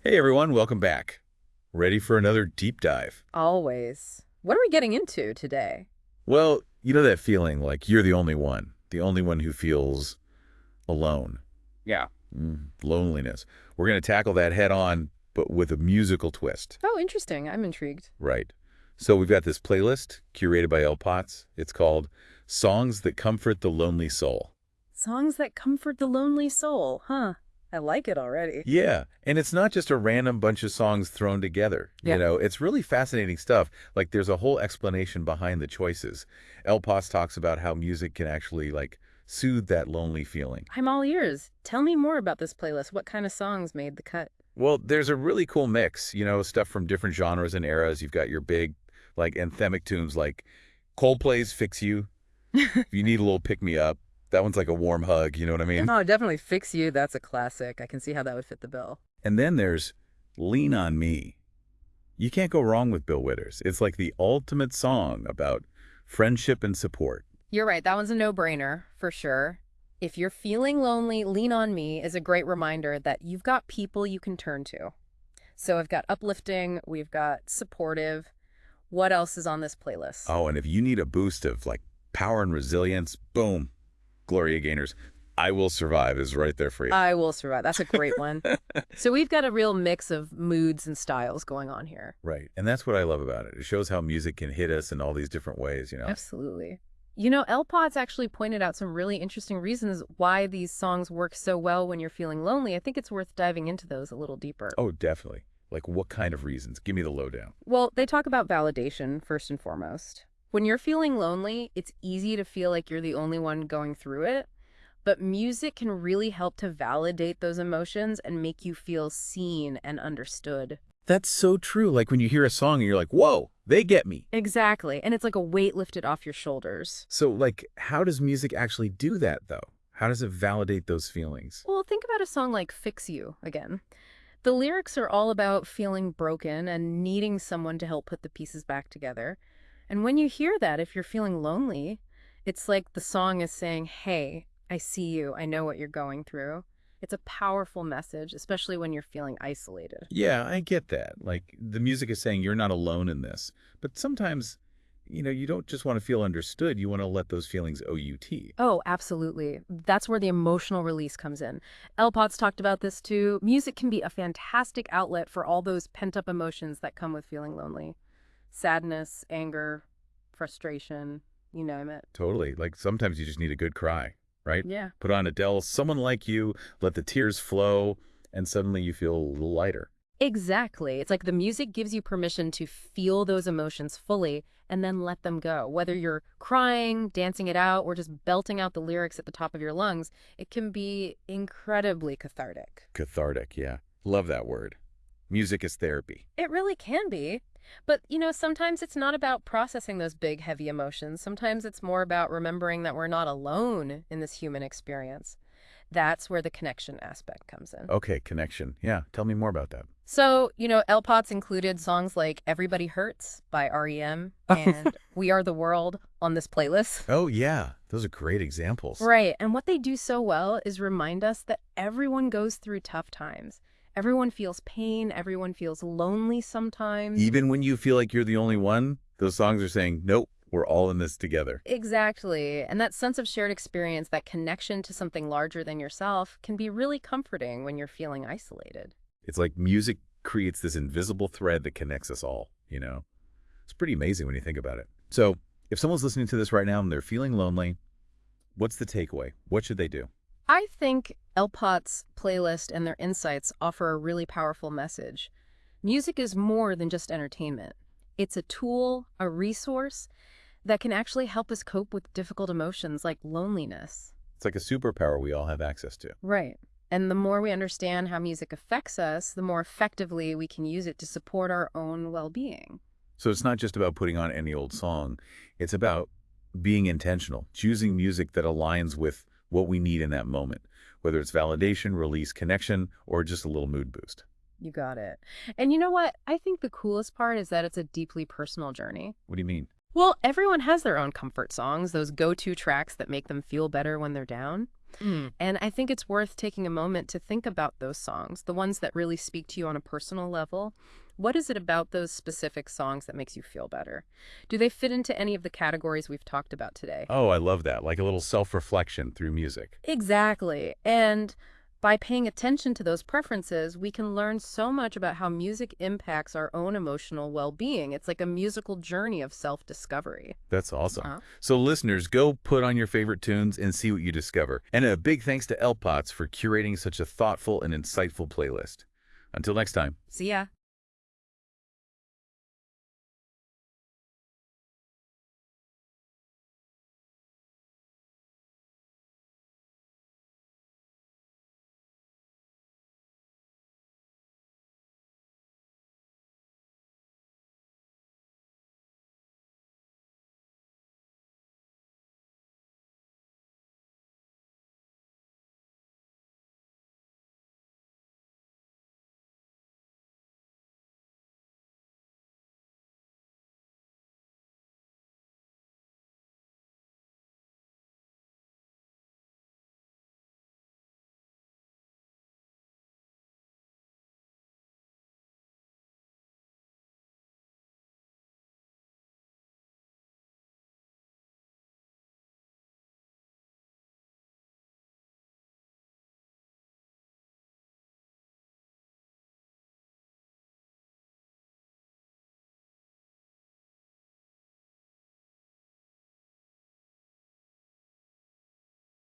Hey everyone, welcome back. Ready for another deep dive? Always. What are we getting into today? Well, you know that feeling like you're the only one who feels alone. Yeah. Loneliness. We're going to tackle that head on, but with a musical twist. Oh, interesting. I'm intrigued. Right. So we've got this playlist curated by LPots. It's called Songs That Comfort the Lonely Soul. Songs that comfort the lonely soul, huh? I like it already. Yeah, and it's not just a random bunch of songs thrown together. Yeah. It's really fascinating stuff. Like there's a whole explanation behind the choices. El Paz talks about how music can actually soothe that lonely feeling. I'm all ears. Tell me more about this playlist. What kind of songs made the cut? Well, there's a really cool mix, stuff from different genres and eras. You've got your big anthemic tunes like Coldplay's Fix You. If you need a little pick me up, that one's like a warm hug, you know what I mean? Oh, definitely Fix You. That's a classic. I can see how that would fit the bill. And then there's Lean on Me. You can't go wrong with Bill Withers. It's like the ultimate song about friendship and support. You're right. That one's a no-brainer, for sure. If you're feeling lonely, Lean on Me is a great reminder that you've got people you can turn to. So I've got uplifting, we've got supportive. What else is on this playlist? Oh, and if you need a boost of power and resilience, boom, Gloria Gaynor's I Will Survive is right there for you. I Will Survive. That's a great one. So we've got a real mix of moods and styles going on here. Right. And that's what I love about it. It shows how music can hit us in all these different ways. Absolutely. LPot's actually pointed out some really interesting reasons why these songs work so well when you're feeling lonely. I think it's worth diving into those a little deeper. Oh, definitely. Like what kind of reasons? Give me the lowdown. Well, they talk about validation first and foremost. When you're feeling lonely, it's easy to feel like you're the only one going through it. But music can really help to validate those emotions and make you feel seen and understood. That's so true. Like when you hear a song and you're like, whoa, they get me. Exactly. And it's like a weight lifted off your shoulders. So how does music actually do that though? How does it validate those feelings? Well, think about a song like Fix You again. The lyrics are all about feeling broken and needing someone to help put the pieces back together. And when you hear that, if you're feeling lonely, it's like the song is saying, hey, I see you. I know what you're going through. It's a powerful message, especially when you're feeling isolated. Yeah, I get that. Like the music is saying you're not alone in this. But sometimes, you don't just want to feel understood. You want to let those feelings out. Oh, absolutely. That's where the emotional release comes in. LPot's talked about this too. Music can be a fantastic outlet for all those pent-up emotions that come with feeling lonely. Sadness, anger, frustration, you name it. Totally. Like sometimes you just need a good cry, right? Yeah. Put on Adele's Someone Like You, let the tears flow, and suddenly you feel a little lighter. Exactly. It's like the music gives you permission to feel those emotions fully and then let them go. Whether you're crying, dancing it out, or just belting out the lyrics at the top of your lungs, it can be incredibly cathartic. Cathartic, yeah. Love that word. Music is therapy. It really can be. But, sometimes it's not about processing those big, heavy emotions. Sometimes it's more about remembering that we're not alone in this human experience. That's where the connection aspect comes in. Okay, connection. Yeah, tell me more about that. So, LPot's included songs like Everybody Hurts by REM and We Are the World on this playlist. Oh, yeah. Those are great examples. Right. And what they do so well is remind us that everyone goes through tough times. Everyone feels pain. Everyone feels lonely sometimes. Even when you feel like you're the only one, those songs are saying, nope, we're all in this together. Exactly. And that sense of shared experience, that connection to something larger than yourself, can be really comforting when you're feeling isolated. It's like music creates this invisible thread that connects us all, It's pretty amazing when you think about it. So if someone's listening to this right now and they're feeling lonely, what's the takeaway? What should they do? I think LPot's playlist and their insights offer a really powerful message. Music is more than just entertainment. It's a tool, a resource that can actually help us cope with difficult emotions like loneliness. It's like a superpower we all have access to. Right. And the more we understand how music affects us, the more effectively we can use it to support our own well-being. So it's not just about putting on any old song. It's about being intentional, choosing music that aligns with what we need in that moment, whether it's validation, release, connection, or just a little mood boost. You got it. And you know what? I think the coolest part is that it's a deeply personal journey. What do you mean? Well, everyone has their own comfort songs, those go-to tracks that make them feel better when they're down. Mm. And I think it's worth taking a moment to think about those songs, the ones that really speak to you on a personal level. What is it about those specific songs that makes you feel better? Do they fit into any of the categories we've talked about today? Oh, I love that. Like a little self-reflection through music. Exactly. And by paying attention to those preferences, we can learn so much about how music impacts our own emotional well-being. It's like a musical journey of self-discovery. That's awesome. Uh, So listeners, go put on your favorite tunes and see what you discover. And a big thanks to LPots for curating such a thoughtful and insightful playlist. Until next time. See ya.